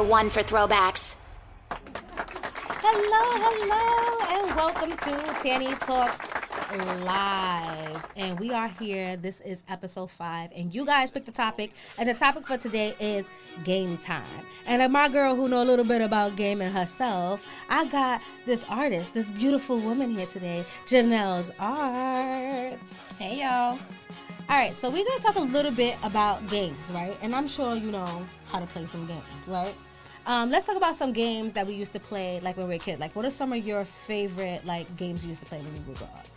One for throwbacks. Hello, and welcome to Tanny Talks Live. And we are here. This is episode 5. And you guys picked the topic. And the topic for today is game time. And my girl who know a little bit about gaming herself, I got this artist, this beautiful woman here today, Janelle's Arts. Hey, y'all. All right, so we're going to talk a little bit about games, right? And I'm sure you know how to play some games, right? Let's talk about some games that we used to play, like when we were a kid. Like, what are some of your favorite, like, games you used to play when you grew up?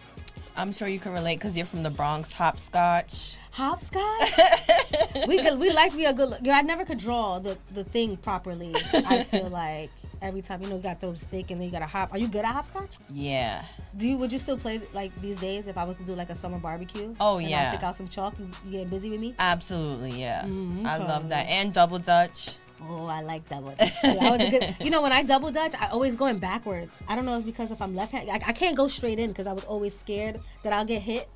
I'm sure you can relate because you're from the Bronx. Hopscotch. Hopscotch? we like to be a good... I never could draw the thing properly, I feel like. Every time, you know, you got to throw the stick and then you got to hop. Are you good at hopscotch? Yeah. Would you still play, like, these days if I was to do, like, a summer barbecue? Oh, and yeah. I take out some chalk, you getting busy with me? Absolutely, yeah. Okay. I love that. And double dutch. Oh, I like double dutch too. I was a good, you know, when I double dutch, I always going backwards. I don't know if it's because if I'm left-handed, I can't go straight in because I was always scared that I'll get hit.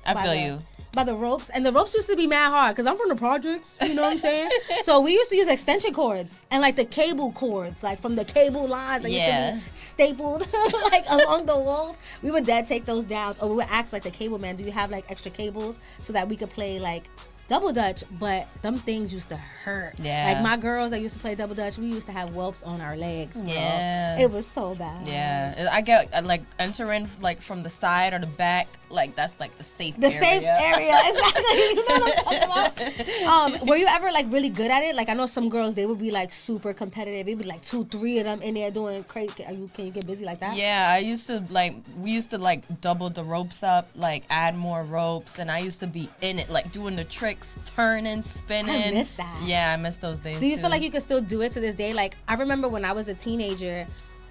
By the ropes. And the ropes used to be mad hard because I'm from the projects, you know what I'm saying? So we used to use extension cords and like the cable cords, like from the cable lines that used to be stapled like along the walls. We would take those down, or we would ask like the cable man, do you have like extra cables so that we could play like double dutch? But them things used to hurt. Yeah. Like my girls that used to play double dutch, we used to have whelps on our legs, bro. Yeah. It was so bad. Yeah. I get like entering like from the side or the back, like that's like the safe area. The safe area, exactly. You know what I'm talking about? Were you ever like really good at it? Like I know some girls, they would be like super competitive. It'd be like 2-3 of them in there doing crazy. Can you get busy like that? Yeah, we used to like double the ropes up, like add more ropes, and I used to be in it, like doing the tricks, turning, spinning. I miss that. Yeah, I miss those days. Do you too. feel like you can still do it to this day? Like I remember when I was a teenager,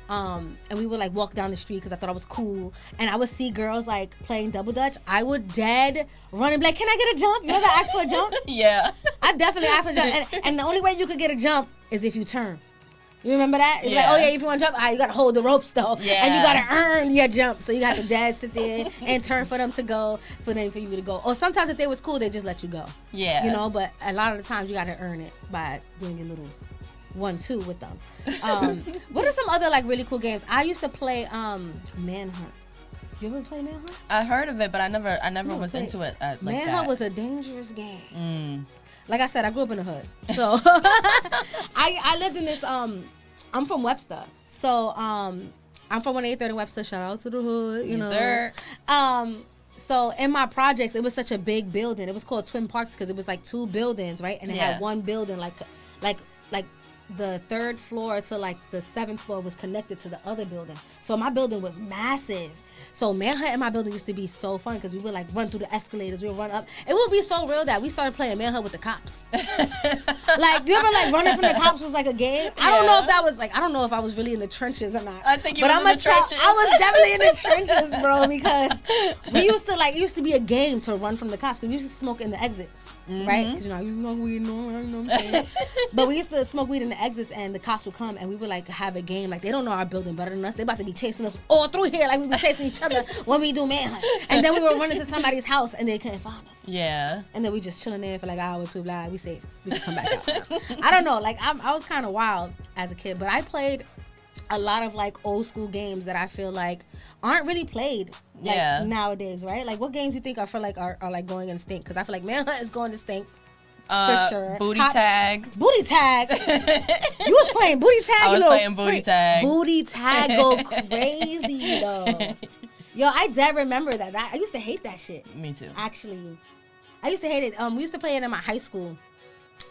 and we would like walk down the street because I thought I was cool, and I would see girls like playing double dutch. I would dead run and be like, "Can I get a jump?" You ever ask for a jump? Yeah. I definitely asked for a jump, and the only way you could get a jump is if you turn. You remember that? It's Yeah. like, oh yeah, if you want to jump, you got to hold the ropes though. Yeah. And you got to earn your jump. So you got to dead sit there and turn for them to go, for you to go. Or sometimes if they was cool, they just let you go. Yeah. You know, but a lot of the times you got to earn it by doing your little 1-2 with them. What are some other like really cool games? I used to play Manhunt. You ever play Manhunt? I heard of it, but I never was into it like Manhunt that. was a dangerous game. Mm. Like I said, I grew up in the hood. So I lived in this I'm from Webster. So I'm from 183rd and Webster. Shout out to the hood, you know. Sir. So in my projects, it was such a big building. It was called Twin Parks because it was like 2 buildings, right? And it had one building like the 3rd floor to like the 7th floor was connected to the other building. So my building was massive. So Manhunt in my building used to be so fun because we would like run through the escalators, we would run up. It would be so real that we started playing Manhunt with the cops. Like, you ever like running from the cops was like a game? I don't know if that was like, I don't know if I was really in the trenches or not. I think you were in the trenches. I was definitely in the trenches, bro, because it used to be a game to run from the cops because we used to smoke in the exits, right? Because you smoke weed, you know what I'm saying? But we used to smoke weed in the exits and the cops would come and we would like have a game. Like, they don't know our building better than us. They about to be chasing us all through here like we be chasing each other when we do Manhunt. And then we would run into somebody's house and they couldn't find us. Yeah. And then we just chilling there for like an hour or 2, blah, we safe. We can come back out. I don't know, like I was kind of wild as a kid, but I played a lot of like old school games that I feel like aren't really played like nowadays, right? Like what games you think are like going in stink? Because I feel like Manhunt is going to stink. For sure. Booty tag. Booty tag. You was playing booty tag? I was playing booty tag. Booty tag go crazy though. Yo, I did remember that. I used to hate that shit. Me too. Actually. I used to hate it. We used to play it in my high school.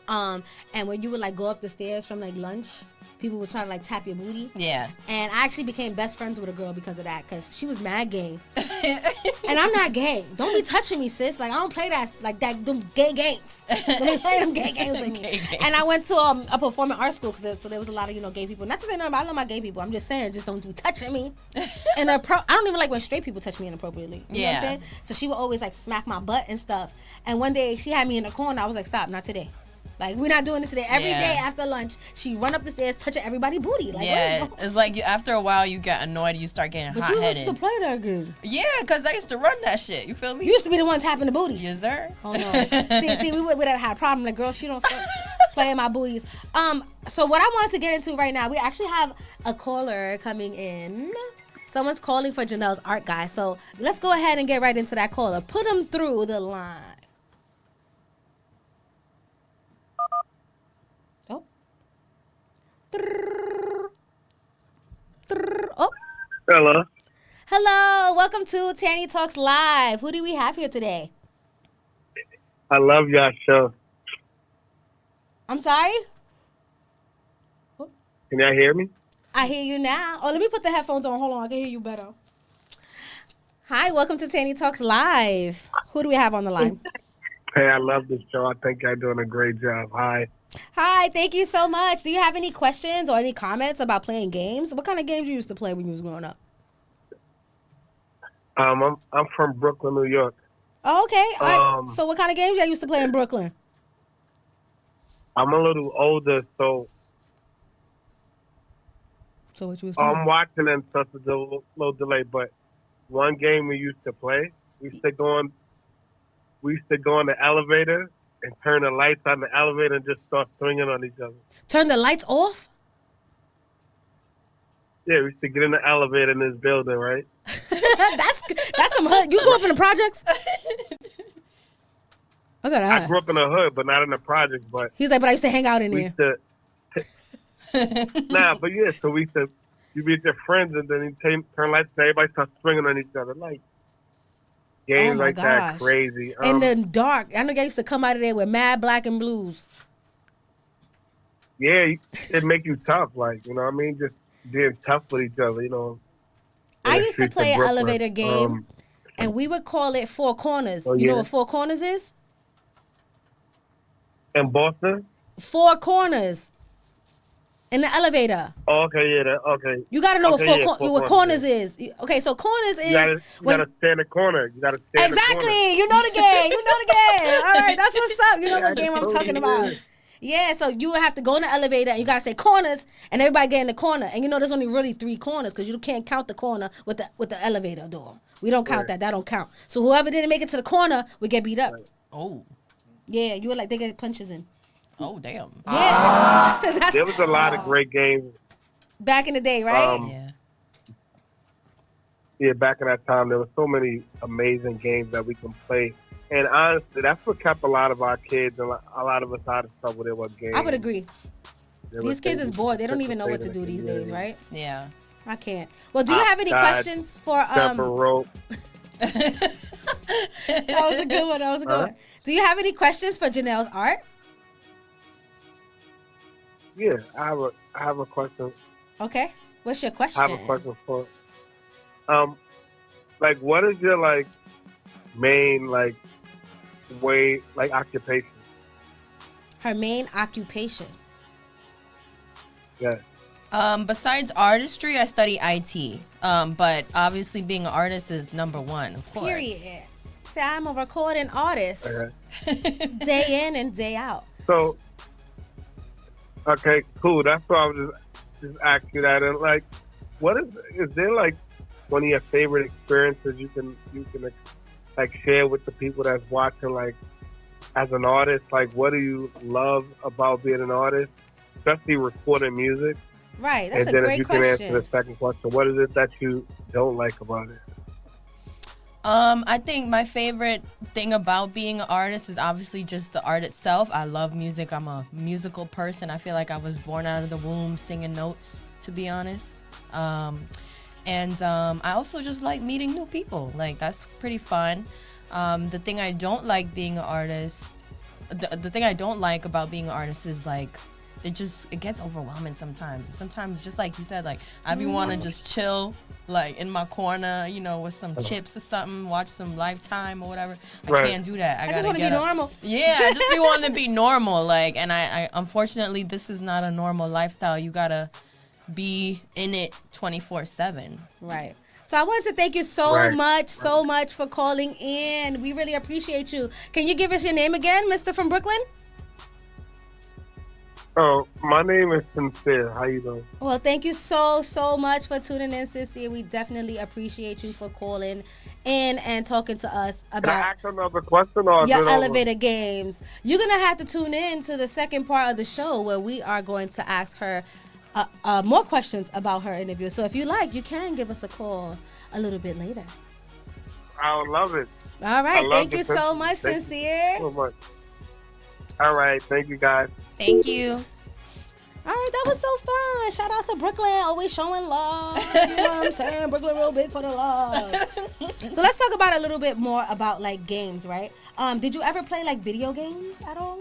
And when you would like go up the stairs from like lunch, people would try to like tap your booty. Yeah. And I actually became best friends with a girl because of that, because she was mad gay. And I'm not gay. Don't be touching me, sis. Like, I don't play them gay games. Don't be playing them gay games with me. And I went to a performing arts school, so there was a lot of, gay people. Not to say nothing about, I love my gay people. I'm just saying, just don't be touching me. And I don't even like when straight people touch me inappropriately. You know what I'm saying? So she would always like smack my butt and stuff. And one day she had me in the corner. I was like, stop, not today. Like, we're not doing this today. Every day after lunch, she run up the stairs, touching everybody's booty. Like, it's like after a while, you get annoyed, you start getting hot-headed. But you used to play that game. Yeah, because I used to run that shit. You feel me? You used to be the one tapping the booty. Yes, sir. Oh, no. see, we would have had a problem. Like, girl, she don't start. playing my booties. So what I want to get into right now, we actually have a caller coming in. Someone's calling for Janelle's art guy. So let's go ahead and get right into that caller. Put him through the line. Oh. Oh. Hello. Hello. Welcome to Tanny Talks Live. Who do we have here today? I love y'all show. I'm sorry? Can y'all hear me? I hear you now. Oh, let me put the headphones on. Hold on. I can hear you better. Hi. Welcome to Tanny Talks Live. Who do we have on the line? Hey, I love this show. I think y'all doing a great job. Hi. Hi. Thank you so much. Do you have any questions or any comments about playing games? What kind of games you used to play when you was growing up? I'm from Brooklyn, New York. Oh, okay. All right. So what kind of games y'all used to play in Brooklyn? I'm a little older, so what you was playing? I'm watching and such a little delay. But one game we used to play, we used to go in the elevator and turn the lights on the elevator and just start swinging on each other. Turn the lights off? Yeah, we used to get in the elevator in this building, right? that's some hood. You grew up in the projects? I gotta ask. I grew up in the hood, but not in the projects. But he's like, but I used to hang out in we there. But yeah, so we used to, you meet your friends and then you turn lights and everybody starts swinging on each other. Like, games like that, crazy. In the dark. I know guys used to come out of there with mad black and blues. Yeah, it make you tough, like, you know what I mean? Just being tough with each other, you know. I used to play an elevator game, and we would call it Four Corners. You know what Four Corners is? In Boston? Four Corners. In the elevator. Oh, okay, yeah, okay. You got to know what corners is. Okay, so corners is... You got to stay in the corner. You got to stay exactly. in the corner. You know the game. You know the game. All right, that's what's up. You know what game I'm talking about. Yeah, so you would have to go in the elevator and you got to say corners and everybody get in the corner. And you know there's only really 3 corners because you can't count the corner with the elevator door. We don't count that. That don't count. So whoever didn't make it to the corner would get beat up. Oh. Yeah, you were like, they get punches in. Oh, damn. Yeah. There was a lot of great games. Back in the day, right? Yeah. Yeah, back in that time, there were so many amazing games that we can play. And honestly, that's what kept a lot of our kids and a lot of us out of trouble. There were games. I would agree. These kids is bored. They don't even know what to do these days, right? Yeah. I can't. Well, do you have any questions for rope? That was a good one. That was a good one. Do you have any questions for Janelle's art? Yeah, I have a question. Okay. What's your question? I have a question for like, what is your like main like way like occupation? Her main occupation. Yeah. Besides artistry, I study IT. But obviously being an artist is number one, of course. Period. So I'm a recording artist. Day in and day out. So okay, cool. That's why I was just asking you that. And like, what is there like one of your favorite experiences you can like share with the people that's watching, like as an artist? Like, what do you love about being an artist, especially recording music? Right, that's a great question. And then if you question. can answer the second question, what is it that you don't like about it? I think my favorite thing about being an artist is obviously just the art itself. I love music. I'm a musical person. I feel like I was born out of the womb singing notes, to be honest. And I also just like meeting new people. Like, that's pretty fun. The thing I don't like being an artist, the thing I don't like about being an artist is like, it gets overwhelming sometimes. Sometimes, just like you said, like I be want to just chill, like in my corner, you know, with some chips or something, watch some Lifetime or whatever. I can't do that. I just want to be normal. Yeah, I just be wanting to be normal. Like, and I unfortunately, this is not a normal lifestyle. You gotta be in it 24/7. Right. So I wanted to thank you so much for calling in. We really appreciate you. Can you give us your name again, Mr. from Brooklyn? Oh, my name is Sincere. How you doing? Well, thank you so much for tuning in, Sissy. We definitely appreciate you for calling in and talking to us Can I about ask another question or is your it over? elevator games. You're gonna have to tune in to the second part of the show where we are going to ask her more questions about her interview. So if you like, you can give us a call a little bit later. I would love it. All right. Thank you so attention. much, Thank you Sincere. so much. All right. Thank you, guys. Thank you. All right, that was so fun. Shout out to Brooklyn, always showing love. You know what I'm saying? Brooklyn real big for the love. So let's talk about a little bit more about like games, right? Did you ever play like video games at all?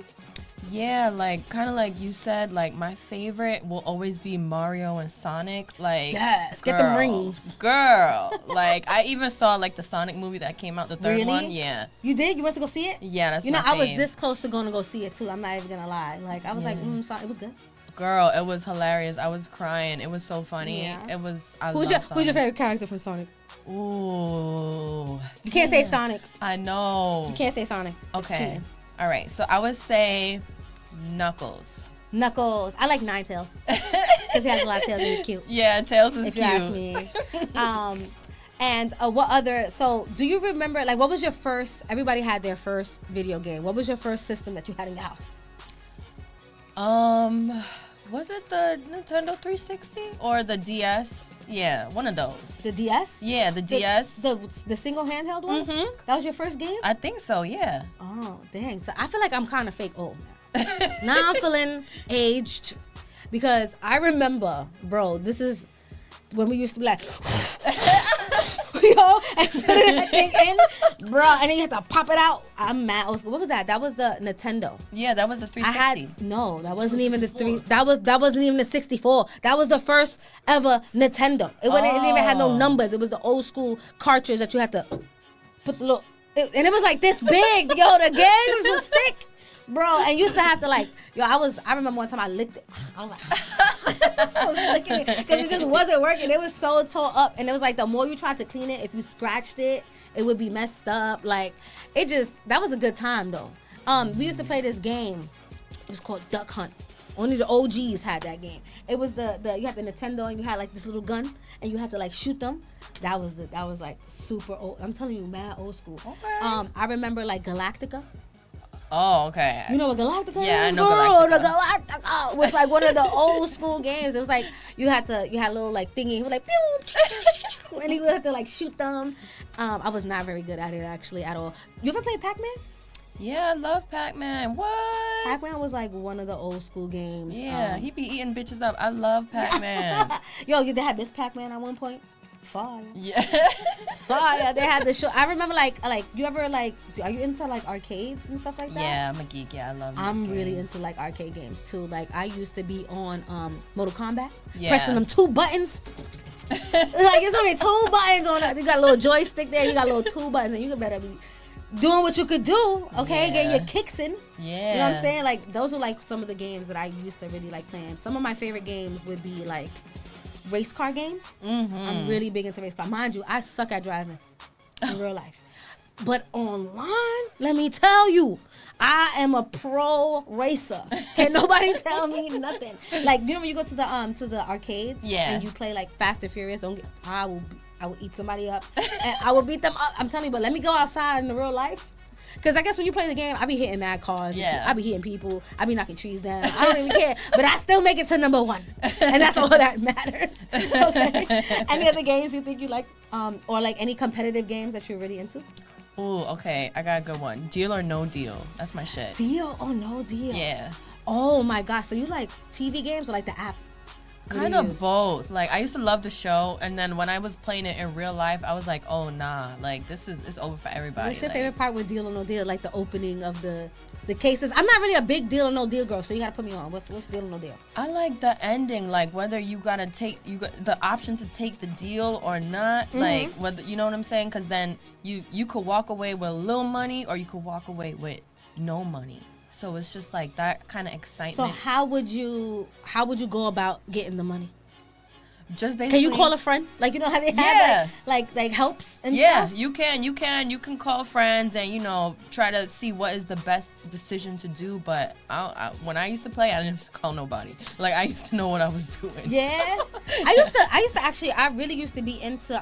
Yeah, like kind of like you said, like my favorite will always be Mario and Sonic. Like, Yes, get them rings. girl. Like I even saw like the Sonic movie that came out, the third Really? one. Yeah, You did? You went to go see it? yeah, that's You know, my I was fave. this close to going to go see it too. I'm not even gonna lie. Like I was like, it was good. Girl, it was hilarious. I was crying. It was so funny. Yeah. It was. Who's your favorite character from Sonic? Ooh, You can't say Sonic. I know. You can't say Sonic. It's Okay, cheating. all right. So I would say Knuckles. Knuckles. I like Ninetales because he has a lot of tails and he's cute. Yeah, Tails is If cute. you ask me. And what other? So, do you remember? Like, what was your first? Everybody had their first video game. What was your first system that you had in your house? Was it the Nintendo 360 or the DS? Yeah, one of those. The DS. Yeah, the DS. The single handheld one. Mhm. That was your first game. I think so. Yeah. Oh, dang. So I feel like I'm kind of fake old now. Now I'm feeling aged because I remember, bro, this is when we used to be like, yo, and put that thing in, bro, and then you have to pop it out. I'm mad old school. What was that? That was the Nintendo. Yeah, that was the 360. I had no, that wasn't even the three. That wasn't even the 64. That was the first ever Nintendo. It didn't even have no numbers. It was the old school cartridge that you had to put the little, and it was like this big. Yo, the game was a stick, bro. And you used to have to like, I remember one time I licked it. I was like, I was licking it because it just wasn't working. It was so tore up, and it was like the more you tried to clean it, if you scratched it, it would be messed up. Like that was a good time though. We used to play this game. It was called Duck Hunt. Only the OGs had that game. It was you had the Nintendo and you had like this little gun and you had to like shoot them. That was like super old. I'm telling you, mad old school. Okay. I remember like Galactica. Oh, okay. You know what Galactica is? Yeah, I know Girl, Galactica. The Galactica was like one of the old school games. It was like you had a little like thingy. It was like pew, and you would have to like shoot them. I was not very good at it actually at all. You ever played Pac-Man? Yeah, I love Pac-Man. What? Pac-Man was like one of the old school games. Yeah, he be eating bitches up. I love Pac-Man. Yo, they had this Pac-Man at one point. Fire. Yeah. Fire. They had the show. I remember like you ever like, are you into like arcades and stuff like that? Yeah, I'm a geek. Yeah, I love I'm games. really into like arcade games too. Like I used to be on Mortal Kombat, Yeah. pressing them 2 buttons. Like it's only 2 buttons on it. You got a little joystick there. You got a little 2 buttons, and you better be doing what you could do. Okay, Yeah. getting your kicks in. Yeah. You know what I'm saying? Like those are like some of the games that I used to really like playing. Some of my favorite games would be like race car games. Mm-hmm. I'm really big into race car. Mind you, I suck at driving in real life. But online, let me tell you, I am a pro racer. Can't nobody tell me nothing. Like, you know when you go to the arcades Yeah. and you play like Fast and Furious, I will eat somebody up and I will beat them up. I'm telling you, but let me go outside in the real life. Cause I guess when you play the game, I be hitting mad cars. Yeah. I be hitting people. I be knocking trees down. I don't even care. But I still make it to number 1, and that's all that matters. Okay. Any other games you think you like, or like any competitive games that you're really into? Ooh, okay. I got a good one. Deal or No Deal. That's my shit. Deal or no deal? Yeah. Oh my gosh. So you like TV games or like the app? What do Kind you of use? both. Like I used to love the show, and then when I was playing it in real life, I was like, oh nah, like it's over for everybody. What's your like, favorite part with Deal or No Deal? Like the opening of the cases. I'm not really a big Deal or No Deal girl, so you gotta put me on. What's Deal or No Deal? I like the ending, like whether you got the option to take the deal or not, Mm-hmm. like whether you know what I'm saying, because then you could walk away with a little money or you could walk away with no money. So it's just like that kind of So excitement. how would you go about getting the money? just basically. Can you call a friend? Like, you know how they have like helps and stuff? Yeah, you can call friends and, you know, try to see what is the best decision to do. But when I used to play, I didn't used to call nobody. Like, I used to know what I was doing. Yeah. I used to actually, I really used to be into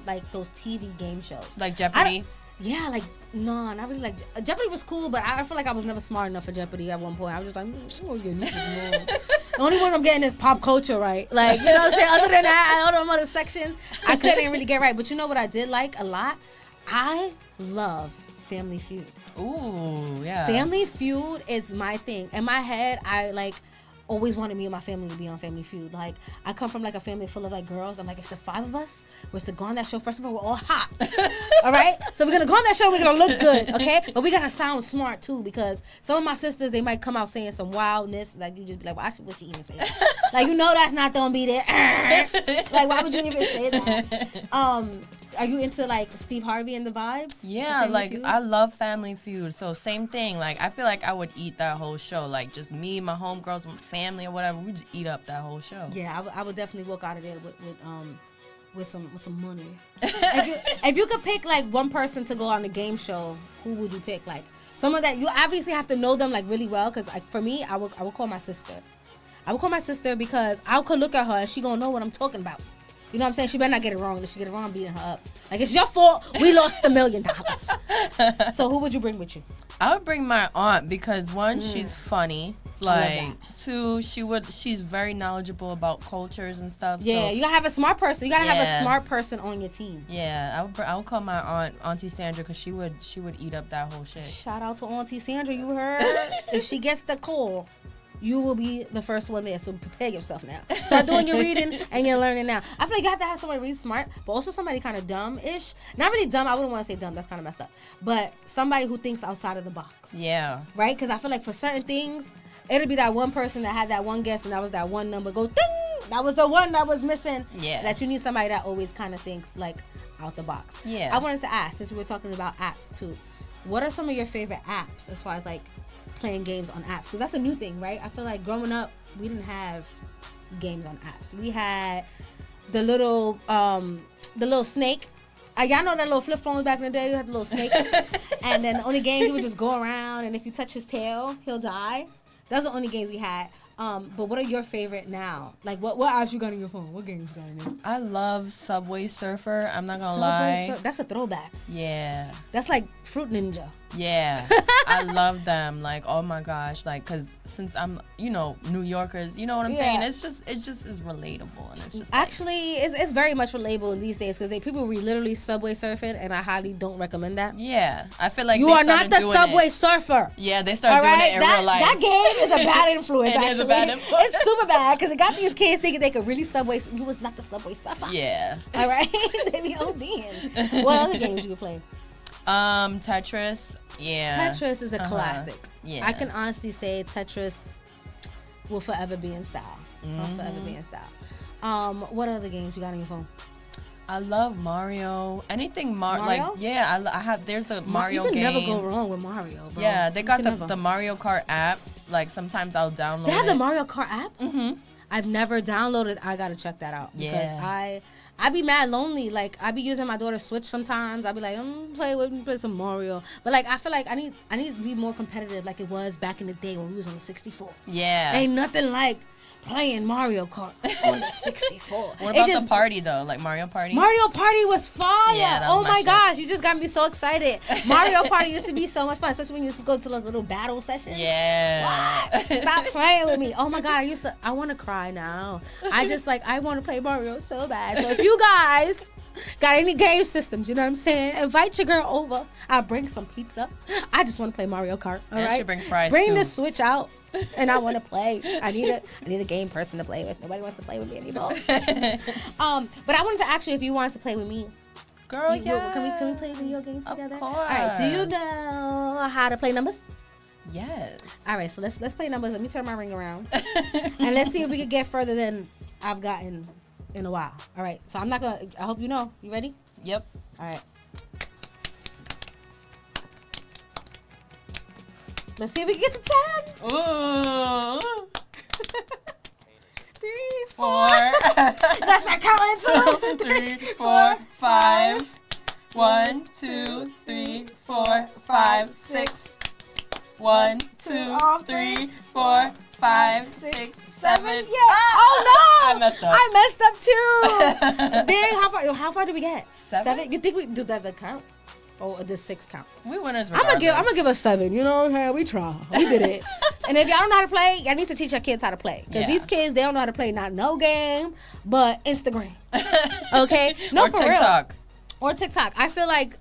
like those TV game shows. Like Jeopardy? Yeah, like, no, not really. Like, Jeopardy was cool, but I feel like I was never smart enough for Jeopardy at one point. I was just like, the only one I'm getting is pop culture right. Like, you know what I'm saying? Other than that, all them other sections, I couldn't really get right. But you know what I did like a lot? I love Family Feud. Ooh, yeah. Family Feud is my thing. In my head, I, like, always wanted me and my family to be on Family Feud. Like, I come from like a family full of like girls. I'm like, if the 5 of us was to go on that show, first of all, we're all hot. All right? So we're gonna go on that show, we're gonna look good, okay? But we gotta sound smart too, because some of my sisters, they might come out saying some wildness. Like, you just be like, well, what you even say that? Like, you know that's not gonna be there. Like, why would you even say that? Are you into like Steve Harvey and the vibes? Yeah, like Feud? I love Family Feud. So same thing. Like I feel like I would eat that whole show. Like just me, my homegirls, my family or whatever. We just eat up that whole show. Yeah, I would definitely walk out of there with some money. if you could pick like one person to go on the game show, who would you pick? Like someone that you obviously have to know them like really well. Cause like for me, I would call my sister. I would call my sister because I could look at her and she gonna know what I'm talking about. You know what I'm saying? She better not get it wrong. If she get it wrong, I'm beating her up. Like, it's your fault. We lost $1 million. So who would you bring with you? I would bring my aunt because one, she's funny. Like, two, she's very knowledgeable about cultures and stuff. Yeah, you gotta have a smart person. You gotta have a smart person on your team. Yeah, I would call my aunt, Auntie Sandra, because she would eat up that whole shit. Shout out to Auntie Sandra. You heard? If she gets the call, you will be the first one there. So prepare yourself now. Start doing your reading and your learning now. I feel like you have to have somebody really smart, but also somebody kind of dumb-ish. Not really dumb. I wouldn't want to say dumb. That's kind of messed up. But somebody who thinks outside of the box. Yeah. Right? Because I feel like for certain things, it'll be that one person that had that one guess and that was that one number. Go ding! That was the one that was missing. Yeah. That you need somebody that always kind of thinks like out the box. Yeah. I wanted to ask, since we were talking about apps too, what are some of your favorite apps as far as like playing games on apps? Because that's a new thing, right? I feel like growing up, we didn't have games on apps. We had the little snake. Y'all know that little flip phones back in the day? You had the little snake. And then the only games, he would just go around, and if you touch his tail, he'll die. Those are the only games we had. But what are your favorite now? Like, what apps you got on your phone? What games you got in there? I love Subway Surfer. I'm not gonna lie. That's a throwback. Yeah. That's like Fruit Ninja. Yeah. I love them. Like, oh my gosh. Like, cause since I'm, New Yorkers, you know what I'm saying? It just is relatable, and it's just actually it's very much relatable these days because people were literally Subway surfing, and I highly don't recommend that. Yeah, I feel like you are not the Subway surfer. Yeah, they started doing it in real life. That game is a bad influence. It is a bad influence. It's super bad because it got these kids thinking they could really Subway. You was not the Subway surfer. Yeah. All right, they be ODing. What other games you were playing? Tetris. Yeah. Tetris is a classic. Yeah. I can honestly say Tetris will forever be in style. What other games you got on your phone? I love Mario. Anything Mario? Like, yeah, I have. There's a Mario game. You can never go wrong with Mario, bro. Yeah, they got the Mario Kart app. Like, sometimes I'll download it. They have the Mario Kart app? Mm-hmm. I've never downloaded. I gotta check that out because I be mad lonely. Like, I be using my daughter's Switch sometimes. I be like, I'm play some Mario. But like, I feel like I need to be more competitive, like it was back in the day when we was on the 64. Yeah, ain't nothing like playing Mario Kart on the 64. What about the party though? Like Mario Party? Mario Party was fire. Yeah, oh my gosh, you just got me so excited. Mario Party used to be so much fun, especially when you used to go to those little battle sessions. Yeah. What? Stop playing with me. Oh my god, I want to cry now. I want to play Mario so bad. So if you guys got any game systems, you know what I'm saying? Invite your girl over. I'll bring some pizza. I just want to play Mario Kart. All right. Should bring fries Bring too. the Switch out. And I want to play. I need a game person to play with. Nobody wants to play with me anymore. But I wanted to ask you if you wanted to play with me. Girl, yeah. Can we play video games together? Of course. All right. Do you know how to play numbers? Yes. All right. So let's play numbers. Let me turn my ring around, and let's see if we can get further than I've gotten in a while. All right. So I'm not gonna. I hope you know. You ready? Yep. All right. Let's see if we can get to 10. Ooh. 3, 4. That's not 2, 3, 4, 5. 1, 2, 3, 4, 5, 6. 1, 2, 3, 4, 5, 6, 7. Yeah. Oh no! I messed up. I messed up too. Dang, how far did we get? 7? You think we do? Does it count? Or does 6 count? We winners. I'm gonna give us 7. You know, hey, we try. We did it. And if y'all don't know how to play, y'all need to teach your kids how to play. Because these kids, they don't know how to play not no game, but Instagram. Okay? No, or for TikTok. real. Or TikTok. I feel like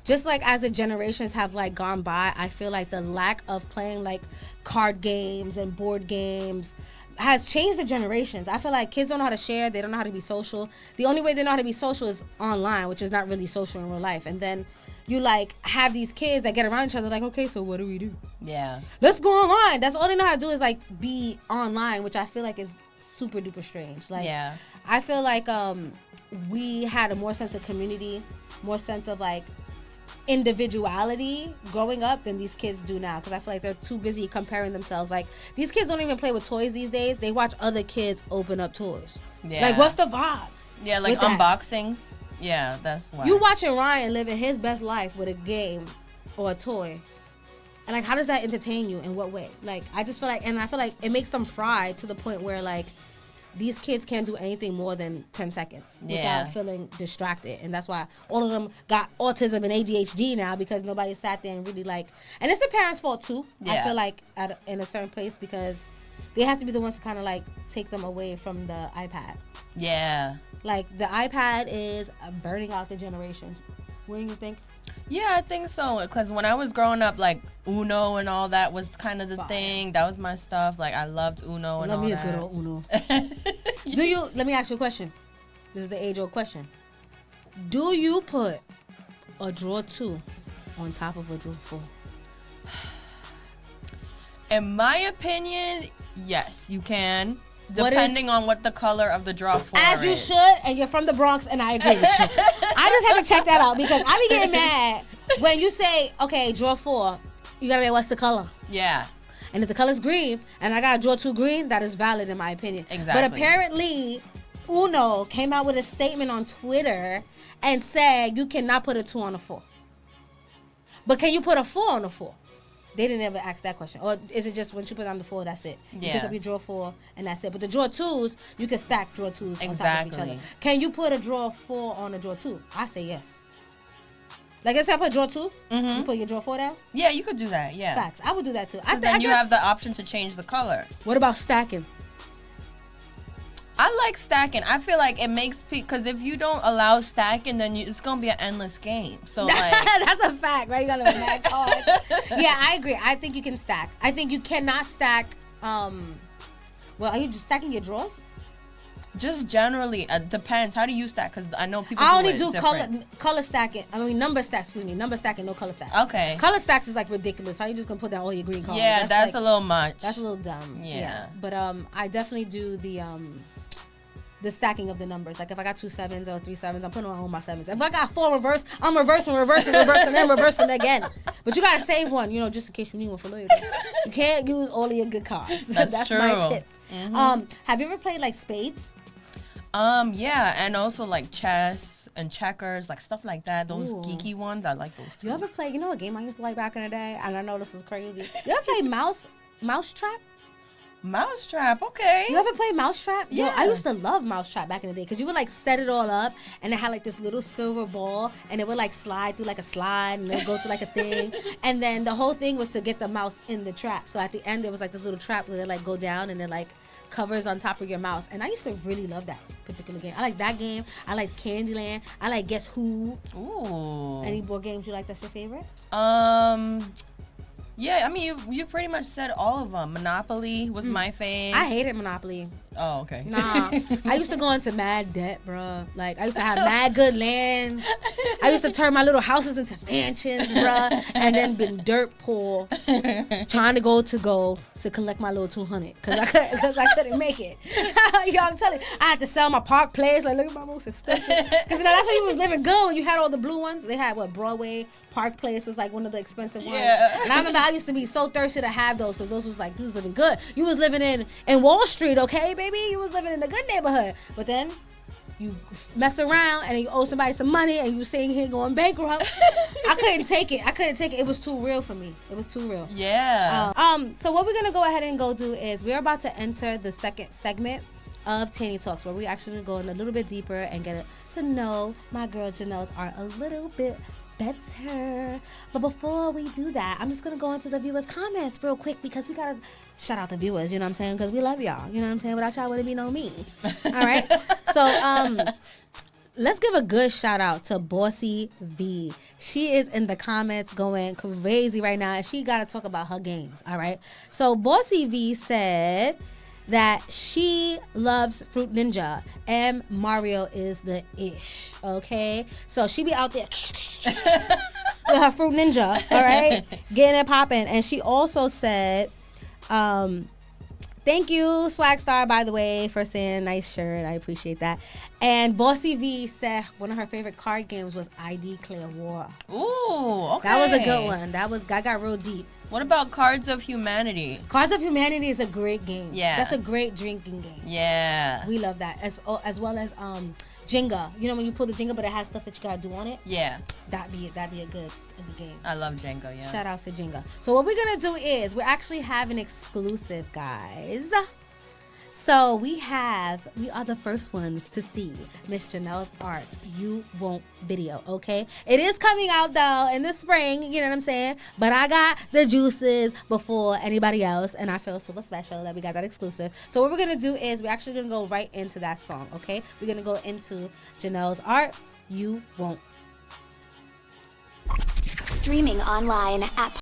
just like as the generations have like gone by, I feel like the lack of playing like card games and board games has changed the generations. I feel like kids don't know how to share. They don't know how to be social. The only way they know how to be social is online, which is not really social in real life. And then you like have these kids that get around each other like, okay, so what do we do? Yeah. Let's go online. That's all they know how to do is like be online, which I feel like is super duper strange. Like, yeah. I feel like we had a more sense of community, more sense of like individuality growing up than these kids do now, because I feel like they're too busy comparing themselves. Like, these kids don't even play with toys these days. They watch other kids open up toys. Yeah. Like, what's the vibes? Yeah, like unboxing. Yeah, that's why. You watching Ryan living his best life with a game or a toy. And like, how does that entertain you? In what way? Like, I just feel like, and I feel like it makes them fried to the point where like these kids can't do anything more than 10 seconds without feeling distracted. And that's why all of them got autism and ADHD now, because nobody sat there and really like, and it's the parents' fault too. I feel like in a certain place, because they have to be the ones to kind of like take them away from the iPad. Yeah. Like, the iPad is burning out the generations. What do you think? Yeah, I think so. Because when I was growing up, like, Uno and all that was kind of the thing. That was my stuff. Like, I loved Uno and all that. Love me a good old Uno. Let me ask you a question. This is the age-old question. Do you put a drawer 2 on top of a drawer 4? In my opinion, yes, you can. Depending on what the color of the drawer 4 is. As you should, and you're from the Bronx, and I agree with you. I just had to check that out, because I be getting mad when you say, okay, drawer 4, you gotta be, what's the color? Yeah. And if the color's green, and I got a drawer 2 green, that is valid in my opinion. Exactly. But apparently, Uno came out with a statement on Twitter and said you cannot put a 2 on a 4. But can you put a 4 on a 4? They didn't ever ask that question. Or is it just once you put on the 4, that's it? You pick up your drawer 4 and that's it. But the drawer 2s, you can stack drawer 2s on top of each other. Can you put a drawer 4 on a drawer 2? I say yes. Like I said, I put drawer 2. You put your drawer 4 down? Yeah, you could do that, yeah. Facts. I would do that too. Then you have the option to change the color. What about stacking? I like stacking. I feel like it makes because if you don't allow stacking, then it's gonna be an endless game. So like that's a fact, right? You gotta have mad cards. Yeah, I agree. I think you can stack. I think you cannot stack. Well, are you just stacking your drawers? Just generally, depends. How do you stack? Because I know people. I only do color stacking. I mean number stacks. Excuse me, number stacking, no color stacks. Okay. Color stacks is like ridiculous. How you just gonna put down all your green cards? Yeah, that's like, a little much. That's a little dumb. Yeah. But I definitely do the stacking of the numbers. Like if I got 2 7s or 3 7s, I'm putting on all my 7s. If I got 4 reverse, I'm reversing, and then reversing again. But you gotta save one, just in case you need one for later. You can't use all of your good cards. That's true. my tip. Mm-hmm. Have you ever played like spades? Yeah, and also like chess and checkers, like stuff like that. Those geeky ones, I like those too. You ever play? You know a game I used to like back in the day, and I know this is crazy. You ever play Mousetrap? Mousetrap, okay. You ever play Mousetrap? Yeah. Yo, I used to love Mousetrap back in the day, because you would like set it all up, and it had like this little silver ball, and it would like slide through like a slide, and it would go through like a thing, and then the whole thing was to get the mouse in the trap. So at the end there was like this little trap where it like go down, and it like covers on top of your mouse. And I used to really love that particular game. I like that game. I like Candyland. I like Guess Who. Ooh. Any board games you like that's your favorite? Yeah, I mean, you pretty much said all of them. Monopoly was my fave. I hated Monopoly. Oh, okay. Nah. I used to go into mad debt, bro. Like, I used to have mad good lands. I used to turn my little houses into mansions, bro. And then been dirt poor, trying to go to collect my little 200. Because I couldn't make it. Yo, I'm telling you, I had to sell my Park Place. Like, look at my most expensive. Because that's when you was living good. When you had all the blue ones. They had, Broadway, Park Place was like one of the expensive ones. Yeah. And I remember I used to be so thirsty to have those, because those was like, you was living good. You was living in Wall Street, okay, baby? You was living in a good neighborhood. But then you mess around and you owe somebody some money and you sitting here going bankrupt. I couldn't take it. It was too real for me. It was too real. Yeah. So what we're gonna go ahead and go do is we're about to enter the second segment of Tanny Talks, where we actually go in a little bit deeper and get to know my girl Janelle's art a little bit better. But before we do that, I'm just gonna go into the viewers' comments real quick because we gotta shout out the viewers, you know what I'm saying? Because we love y'all, you know what I'm saying? Without y'all wouldn't be no me. All right. So let's give a good shout out to Bossy V. She is in the comments going crazy right now, and she gotta talk about her games. All right. So Bossy V said that she loves Fruit Ninja and Mario is the ish, okay? So she be out there with her Fruit Ninja, all right? Getting it popping. And she also said, thank you, Swag Star, by the way, for saying nice shirt. I appreciate that. And Bossy V said one of her favorite card games was ID Clear War. Ooh, okay. That was a good one. That got real deep. What about Cards of Humanity? Cards of Humanity is a great game. Yeah. That's a great drinking game. Yeah. We love that. As well as Jenga. You know when you pull the Jenga but it has stuff that you gotta do on it? Yeah. That'd be a good game. I love Jenga, yeah. Shout out to Jenga. So what we're gonna do is we're actually having exclusive, guys. So we are the first ones to see Miss Janelle's art You Won't video, okay? It is coming out though in the spring, you know what I'm saying? But I got the juices before anybody else, and I feel super special that we got that exclusive. So what we're gonna do is we're actually gonna go right into that song, okay? We're gonna go into Janelle's art You Won't. Streaming online at